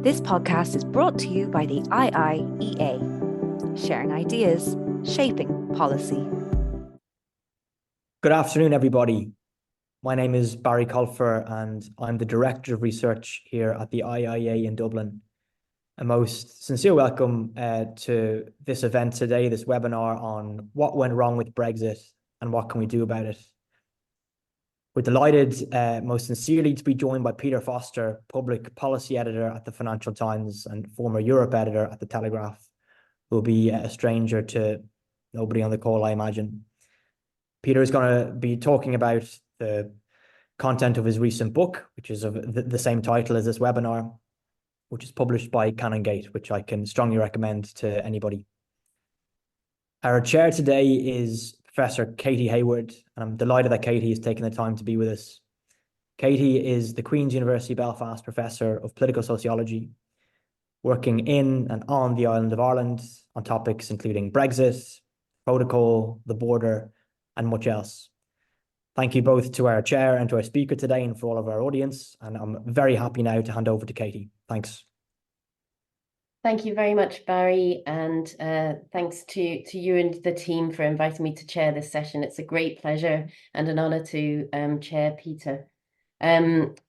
This podcast is brought to you by the IIEA, sharing ideas, shaping policy. Good afternoon, everybody. My name is Barry Colfer, and I'm the Director of Research here at the IIEA in Dublin. A most sincere welcome to this event today, this webinar on what went wrong with Brexit and what can we do about it. We're delighted most sincerely to be joined by Peter Foster, Public Policy Editor at the Financial Times and former Europe Editor at the Telegraph, who will be a stranger to nobody on the call, I imagine. Peter is going to be talking about the content of his recent book, which is of the same title as this webinar, which is published by Canongate, which I can strongly recommend to anybody. Our chair today is Professor Katie Hayward, and I'm delighted that Katie has taken the time to be with us. Katie is the Queen's University Belfast Professor of Political Sociology, working in and on the island of Ireland on topics including Brexit, protocol, the border, and much else. Thank you both to our chair and to our speaker today and for all of our audience, and I'm very happy now to hand over to Katie. Thanks. Thank you very much, Barry, and thanks to you and the team for inviting me to chair this session. It's a great pleasure and an honour to chair Peter.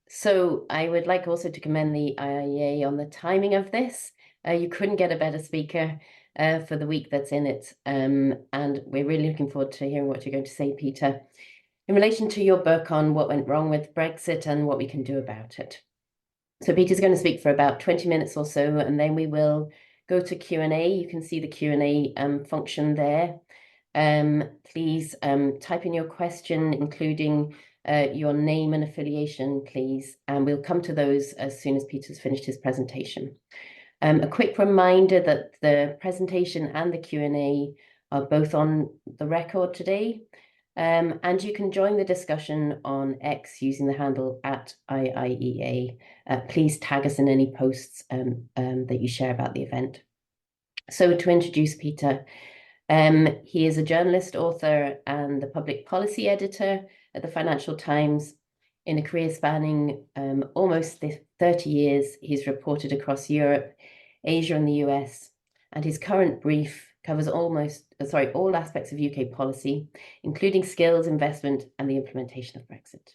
So I would like also to commend the IIEA on the timing of this. You couldn't get a better speaker for the week that's in it, and we're really looking forward to hearing what you're going to say, Peter, in relation to your book on what went wrong with Brexit and what we can do about it. So Peter's going to speak for about 20 minutes or so, and then we will go to Q&A. You can see the Q&A function there. Please type in your question, including your name and affiliation, please, and we'll come to those as soon as Peter's finished his presentation. A quick reminder that the presentation and the Q&A are both on the record today. And you can join the discussion on X using the handle @IIEA. Please tag us in any posts that you share about the event. So to introduce Peter, he is a journalist, author, and the public policy editor at the Financial Times. In a career spanning almost 30 years, he's reported across Europe, Asia, and the US, and his current brief covers all aspects of UK policy, including skills, investment, and the implementation of Brexit.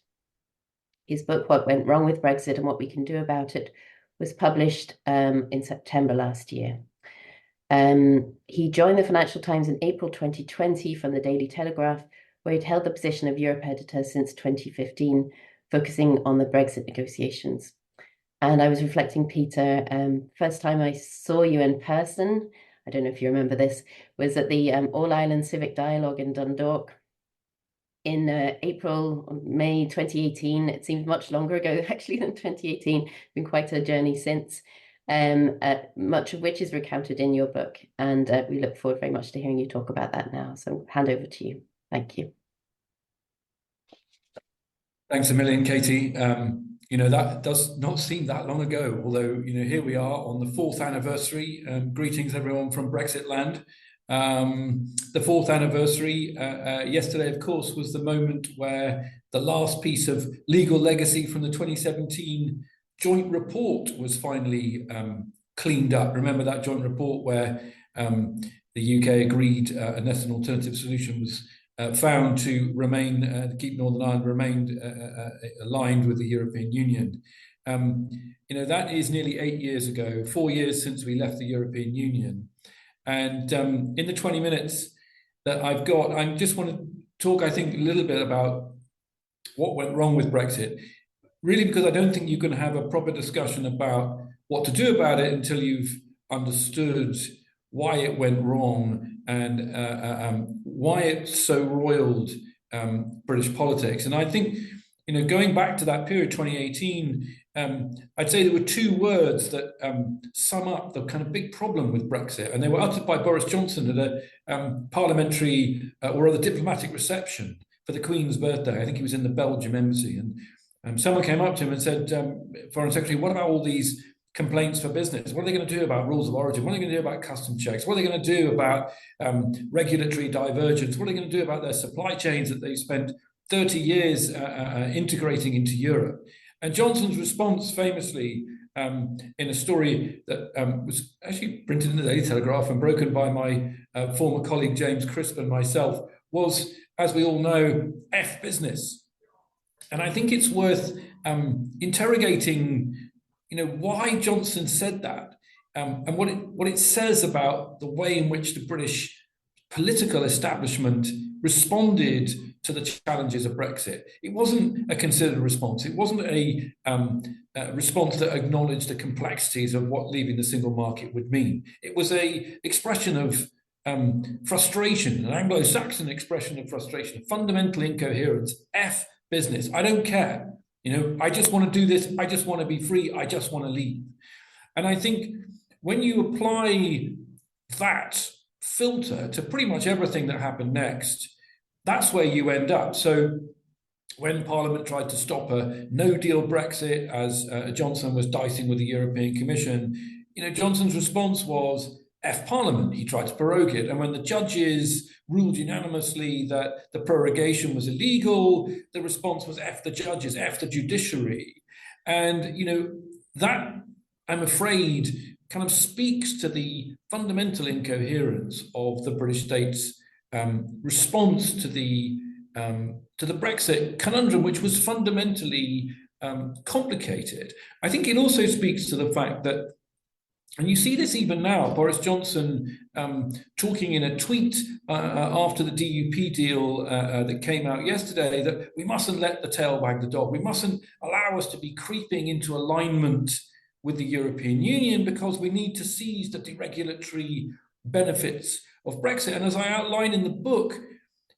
His book, What Went Wrong with Brexit and What We Can Do About It, was published in September last year. He joined the Financial Times in April 2020 from the Daily Telegraph, where he'd held the position of Europe editor since 2015, focusing on the Brexit negotiations. And I was reflecting, Peter, first time I saw you in person, I don't know if you remember this, was at the All-Ireland Civic Dialogue in Dundalk in May 2018. It seems much longer ago, actually, than 2018. It's been quite a journey since, much of which is recounted in your book. And we look forward very much to hearing you talk about that now. So hand over to you. Thank you. Thanks a million, Katie. That does not seem that long ago, although, here we are on the 4th anniversary. Greetings, everyone, from Brexit land. The 4th anniversary, yesterday, of course, was the moment where the last piece of legal legacy from the 2017 joint report was finally cleaned up. Remember that joint report where the UK agreed, unless an alternative solution was found to remain, keep Northern Ireland remained aligned with the European Union. That is nearly 8 years ago, 4 years since we left the European Union. And in the 20 minutes that I've got, I just want to talk, I think, a little bit about what went wrong with Brexit, really because I don't think you can have a proper discussion about what to do about it until you've understood why it went wrong and why it's so roiled British politics. And I think, going back to that period, 2018, I'd say there were two words that sum up the kind of big problem with Brexit, and they were uttered by Boris Johnson at a parliamentary or rather diplomatic reception for the Queen's birthday. I think he was in the Belgium embassy, and someone came up to him and said, Foreign Secretary, what about all these complaints for business? What are they going to do about rules of origin? What are they going to do about custom checks? What are they going to do about regulatory divergence? What are they going to do about their supply chains that they've spent 30 years integrating into Europe? And Johnson's response famously in a story that was actually printed in the Daily Telegraph and broken by my former colleague James Crisp and myself, was, as we all know, F business. And I think it's worth interrogating, why Johnson said that, and what it says about the way in which the British political establishment responded to the challenges of Brexit. It wasn't a considered response. It wasn't a response that acknowledged the complexities of what leaving the single market would mean. It was a expression of frustration, an Anglo-Saxon expression of frustration, fundamental incoherence, F business. I don't care. I just want to do this. I just want to be free. I just want to leave. And I think when you apply that filter to pretty much everything that happened next, that's where you end up. So when Parliament tried to stop a no-deal Brexit, as Johnson was dicing with the European Commission, Johnson's response was F Parliament. He tried to prorogue it. And when the judges ruled unanimously that the prorogation was illegal, the response was F the judges, F the judiciary. And, that, I'm afraid, kind of speaks to the fundamental incoherence of the British state's response to the Brexit conundrum, which was fundamentally complicated. I think it also speaks to the fact that, and you see this even now, Boris Johnson talking in a tweet after the DUP deal that came out yesterday, that we mustn't let the tail wag the dog. We mustn't allow us to be creeping into alignment with the European Union because we need to seize the deregulatory benefits of Brexit. And as I outline in the book,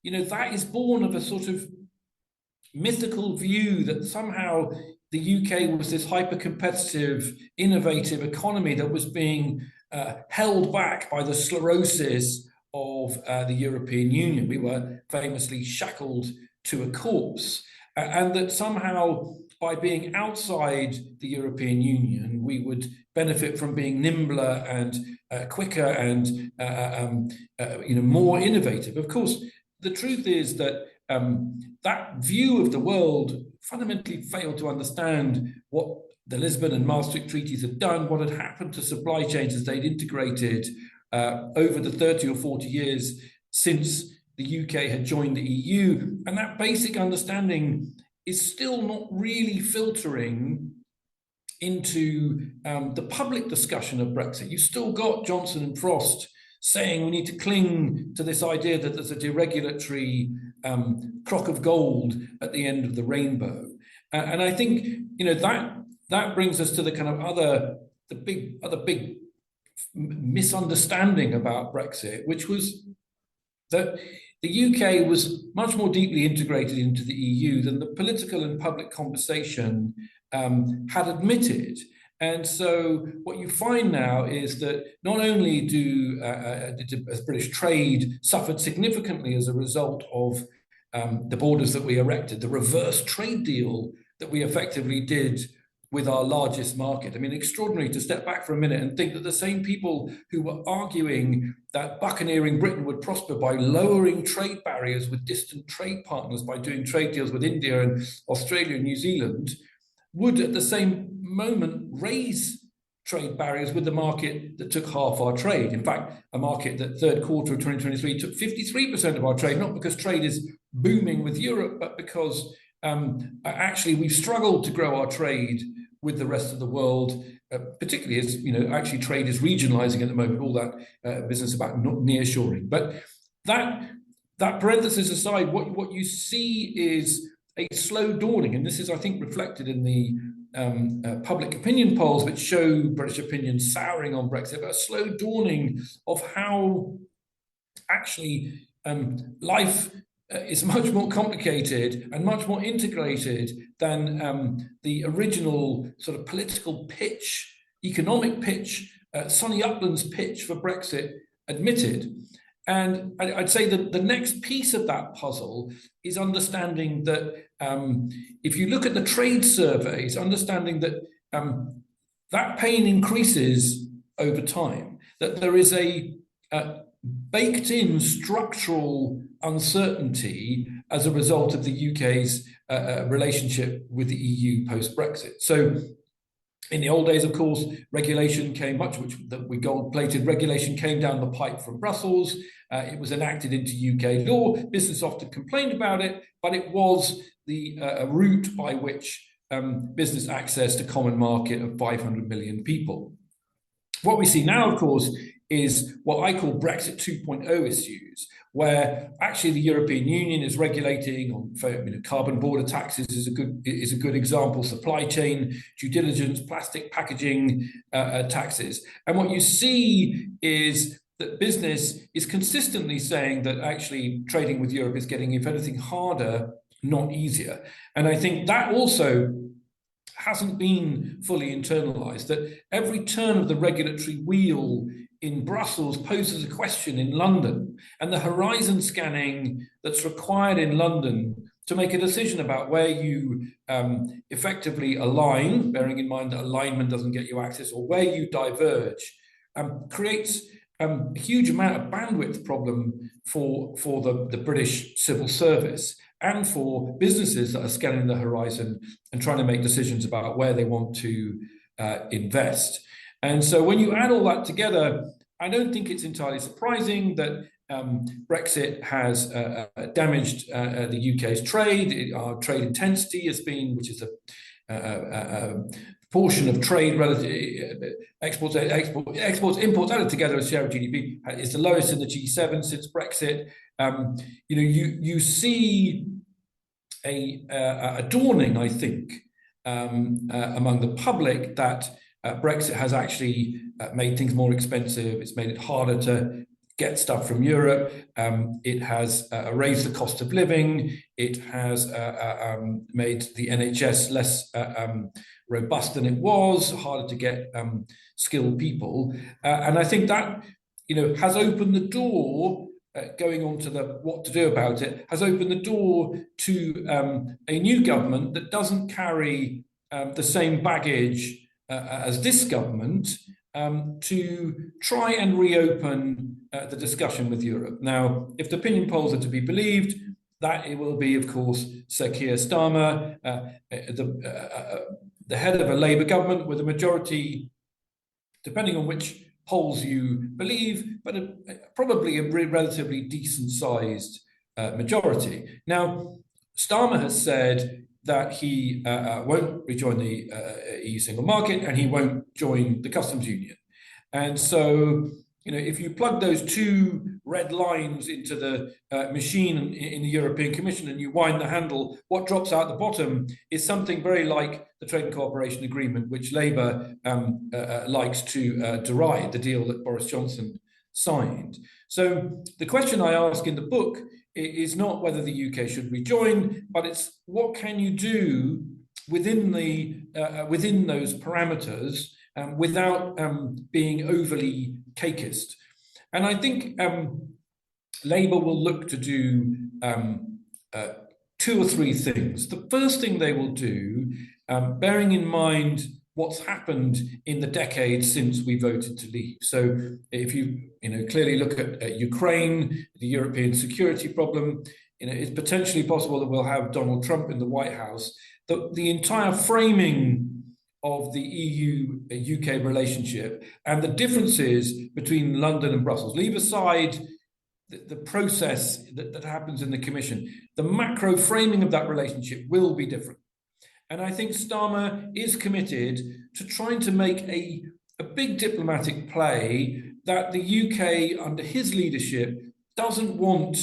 that is born of a sort of mythical view that somehow the UK was this hyper-competitive, innovative economy that was being held back by the sclerosis of the European Union. We were famously shackled to a corpse, and that somehow by being outside the European Union, we would benefit from being nimbler and quicker and more innovative. Of course, the truth is that that view of the world fundamentally failed to understand what the Lisbon and Maastricht treaties had done, what had happened to supply chains as they'd integrated over the 30 or 40 years since the UK had joined the EU. And that basic understanding is still not really filtering into the public discussion of Brexit. You've still got Johnson and Frost saying we need to cling to this idea that there's a deregulatory crock of gold at the end of the rainbow. And I think, that brings us to the kind of other big misunderstanding about Brexit, which was that the UK was much more deeply integrated into the EU than the political and public conversation had admitted. And so what you find now is that not only has British trade suffered significantly as a result of the borders that we erected, the reverse trade deal that we effectively did with our largest market. I mean, extraordinary to step back for a minute and think that the same people who were arguing that buccaneering Britain would prosper by lowering trade barriers with distant trade partners, by doing trade deals with India and Australia and New Zealand, would at the same moment raise trade barriers with the market that took half our trade. In fact, a market that third quarter of 2023 took 53% of our trade, not because trade is booming with Europe, but because actually we've struggled to grow our trade with the rest of the world, particularly as, actually trade is regionalizing at the moment, all that business about nearshoring. But that parenthesis aside, what you see is a slow dawning, and this is, I think, reflected in the public opinion polls, which show British opinion souring on Brexit, but a slow dawning of how actually life is much more complicated and much more integrated than the original sort of political pitch, economic pitch, Sonny Upland's pitch for Brexit admitted. And I'd say that the next piece of that puzzle is understanding that if you look at the trade surveys, understanding that that pain increases over time, that there is a baked-in structural uncertainty as a result of the UK's relationship with the EU post-Brexit. So In the old days, of course, regulation came we gold-plated regulation came down the pipe from Brussels. It was enacted into UK law. Business often complained about it, but it was the route by which business accessed a common market of 500 million people. What we see now, of course, is what I call Brexit 2.0 issues, where actually the European Union is regulating on carbon border taxes is a good example, supply chain due diligence, plastic packaging taxes. And what you see is that business is consistently saying that actually trading with Europe is getting, if anything, harder, not easier. And I think that also hasn't been fully internalized, that every turn of the regulatory wheel in Brussels poses a question in London, and the horizon scanning that's required in London to make a decision about where you effectively align, bearing in mind that alignment doesn't get you access, or where you diverge, creates a huge amount of bandwidth problem for the British civil service and for businesses that are scanning the horizon and trying to make decisions about where they want to invest. And so when you add all that together, I don't think it's entirely surprising that Brexit has damaged the UK's trade. Our trade intensity has been, which is a portion of trade relative exports, imports added together as share of GDP is the lowest in the G7 since Brexit. You see a dawning, I think, among the public that Brexit has actually made things more expensive. It's made it harder to get stuff from Europe. It has raised the cost of living. It has made the NHS less robust than it was, harder to get skilled people. And I think that has opened the door, going on to what to do about it, has opened the door to a new government that doesn't carry the same baggage as this government to try and reopen the discussion with Europe. Now, if the opinion polls are to be believed, that it will be, of course, Sir Keir Starmer, the head of a Labour government with a majority, depending on which polls you believe, but probably a relatively decent-sized majority. Now, Starmer has said that he won't rejoin the EU single market and he won't join the customs union. And so, if you plug those two red lines into the machine in the European Commission and you wind the handle, what drops out the bottom is something very like the Trade and Cooperation Agreement, which Labour likes to deride, the deal that Boris Johnson signed. So the question I ask in the book is not whether the UK should rejoin, but it's what can you do within those parameters without being overly cakeist. And I think Labour will look to do two or three things. The first thing they will do, bearing in mind what's happened in the decade since we voted to leave. So if you clearly look at Ukraine, the European security problem, it's potentially possible that we'll have Donald Trump in the White House. The entire framing of the EU-UK relationship and the differences between London and Brussels, leave aside the process that happens in the Commission, the macro framing of that relationship will be different. And I think Starmer is committed to trying to make a big diplomatic play that the UK, under his leadership, doesn't want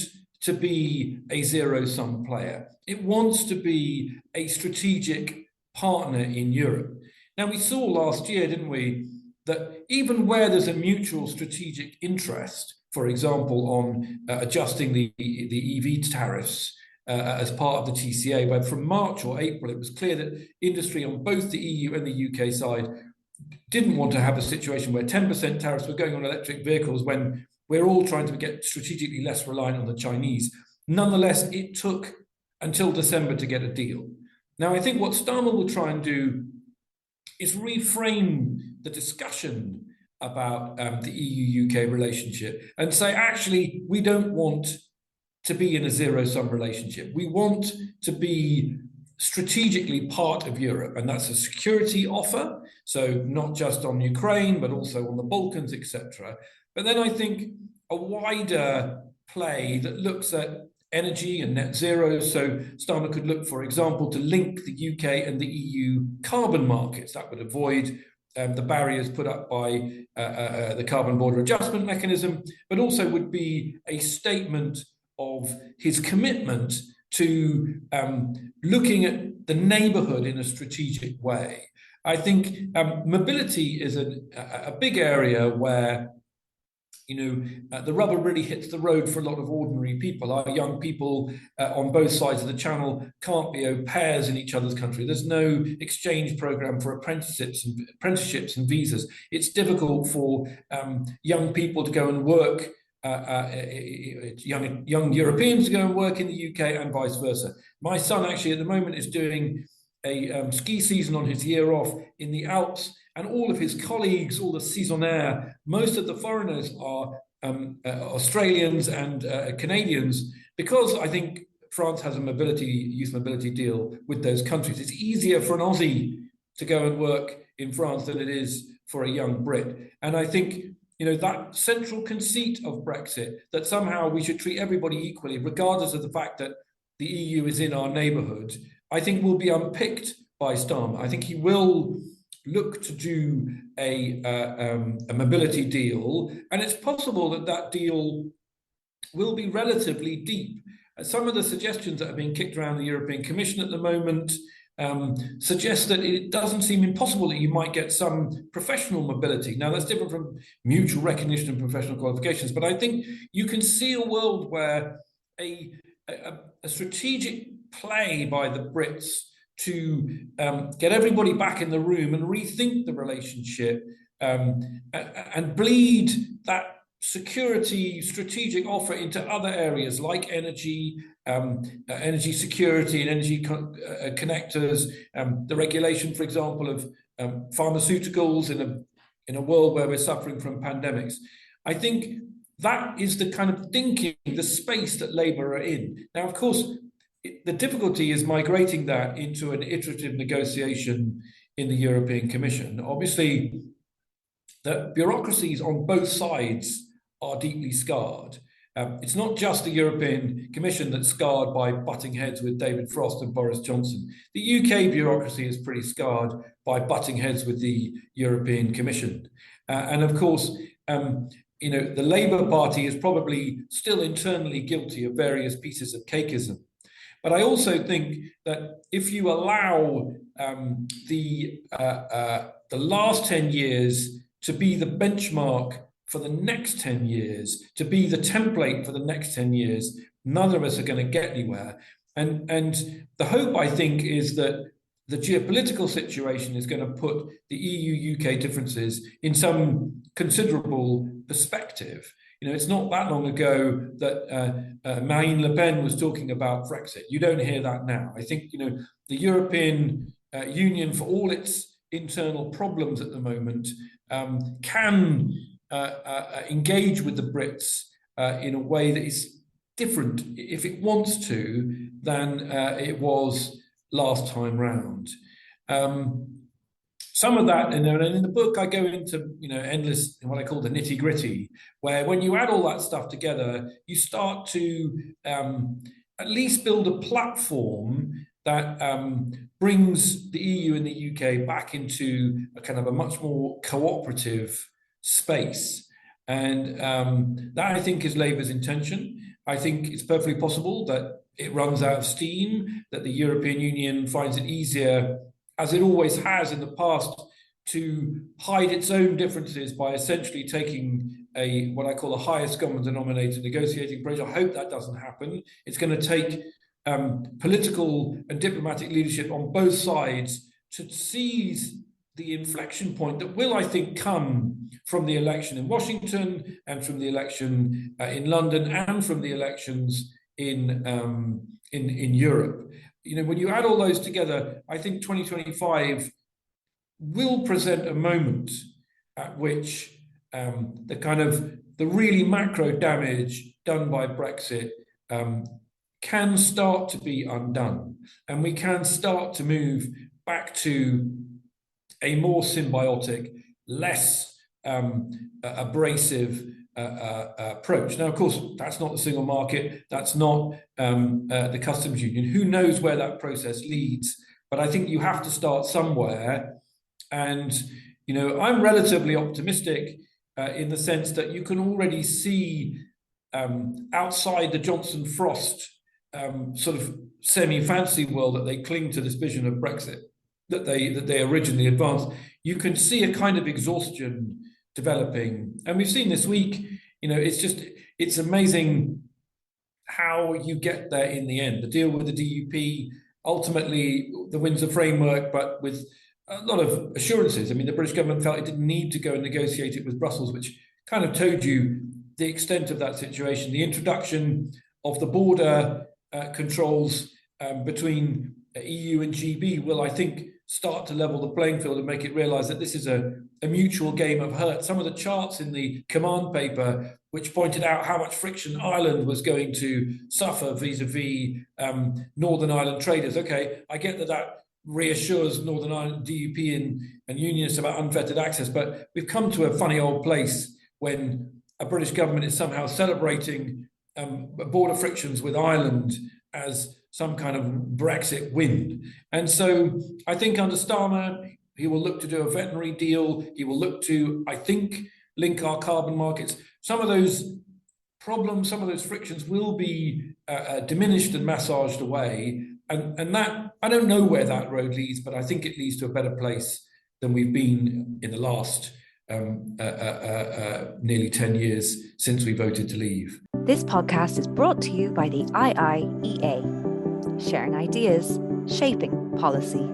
to be a zero-sum player. It wants to be a strategic partner in Europe. Now, we saw last year, didn't we, that even where there's a mutual strategic interest, for example, on adjusting the EV tariffs, as part of the TCA, where from March or April, it was clear that industry on both the EU and the UK side didn't want to have a situation where 10% tariffs were going on electric vehicles when we're all trying to get strategically less reliant on the Chinese. Nonetheless, it took until December to get a deal. Now, I think what Starmer will try and do is reframe the discussion about the EU-UK relationship and say, actually, we don't want to be in a zero-sum relationship. We want to be strategically part of Europe, and that's a security offer. So not just on Ukraine, but also on the Balkans, etc. But then I think a wider play that looks at energy and net zero. So Starmer could look, for example, to link the UK and the EU carbon markets. That would avoid the barriers put up by the carbon border adjustment mechanism, but also would be a statement of his commitment to looking at the neighbourhood in a strategic way. I think mobility is a big area where the rubber really hits the road for a lot of ordinary people. Our young people on both sides of the channel can't be au pairs in each other's country. There's no exchange program for apprenticeships and visas. It's difficult for young people to go and work, young Europeans to go and work in the UK and vice versa. My son actually at the moment is doing a ski season on his year off in the Alps, and all of his colleagues, all the saisonniers, most of the foreigners are Australians and Canadians, because I think France has a youth mobility deal with those countries. It's easier for an Aussie to go and work in France than it is for a young Brit. And I think that central conceit of Brexit, that somehow we should treat everybody equally, regardless of the fact that the EU is in our neighbourhood, I think will be unpicked by Starmer. I think he will look to do a mobility deal, and it's possible that deal will be relatively deep. Some of the suggestions that are being kicked around the European Commission at the moment suggest that it doesn't seem impossible that you might get some professional mobility. Now, that's different from mutual recognition and professional qualifications, but I think you can see a world where a strategic play by the Brits to get everybody back in the room and rethink the relationship and bleed that security strategic offer into other areas like energy, energy security and energy connectors, the regulation, for example, of pharmaceuticals in a world where we're suffering from pandemics. I think that is the kind of thinking, the space that Labour are in. Now, of course, the difficulty is migrating that into an iterative negotiation in the European Commission. Obviously, the bureaucracies on both sides are deeply scarred. It's not just the European Commission that's scarred by butting heads with David Frost and Boris Johnson. The UK bureaucracy is pretty scarred by butting heads with the European Commission. And of course, the Labour Party is probably still internally guilty of various pieces of cakeism. But I also think that if you allow the last 10 years to be the benchmark for the next 10 years, to be the template for the next 10 years, none of us are going to get anywhere. And the hope, I think, is that the geopolitical situation is going to put the EU-UK differences in some considerable perspective. It's not that long ago that Marine Le Pen was talking about Brexit. You don't hear that now. I think, the European Union, for all its internal problems at the moment, can engage with the Brits in a way that is different, if it wants to, than it was last time round. Some of that, and in the book, I go into endless, what I call the nitty gritty, where when you add all that stuff together, you start to at least build a platform that brings the EU and the UK back into a kind of a much more cooperative space. And that, I think, is Labour's intention. I think it's perfectly possible that it runs out of steam, that the European Union finds it easier, as it always has in the past, to hide its own differences by essentially taking what I call a highest common denominator negotiating approach. I hope that doesn't happen. It's going to take political and diplomatic leadership on both sides to seize the inflection point that will, I think, come from the election in Washington and from the election in London and from the elections in Europe. When you add all those together, I think 2025 will present a moment at which the really macro damage done by Brexit can start to be undone, and we can start to move back to a more symbiotic, less abrasive approach. Now, of course, that's not the single market, that's not the customs union. Who knows where that process leads? But I think you have to start somewhere. And, you know, I'm relatively optimistic in the sense that you can already see outside the Johnson Frost sort of semi-fancy world that they cling to this vision of Brexit that they originally advanced. You can see a kind of exhaustion developing, and we've seen this week. You know, it's amazing how you get there in the end. The deal with the DUP, ultimately the Windsor framework, but with a lot of assurances. I mean, the British government felt it didn't need to go and negotiate it with Brussels, which kind of told you the extent of that situation. The introduction of the border controls between EU and GB will, I think, start to level the playing field and make it realise that this is a mutual game of hurt. Some of the charts in the command paper, which pointed out how much friction Ireland was going to suffer vis-a-vis Northern Ireland traders. Okay, I get that reassures Northern Ireland DUP and unionists about unfettered access, but we've come to a funny old place when a British government is somehow celebrating border frictions with Ireland as some kind of Brexit win. And so I think under Starmer, he will look to do a veterinary deal. He will look to, I think, link our carbon markets. Some of those problems, some of those frictions will be diminished and massaged away. And that, I don't know where that road leads, but I think it leads to a better place than we've been in the last nearly 10 years since we voted to leave. This podcast is brought to you by the IIEA, sharing ideas, shaping policy.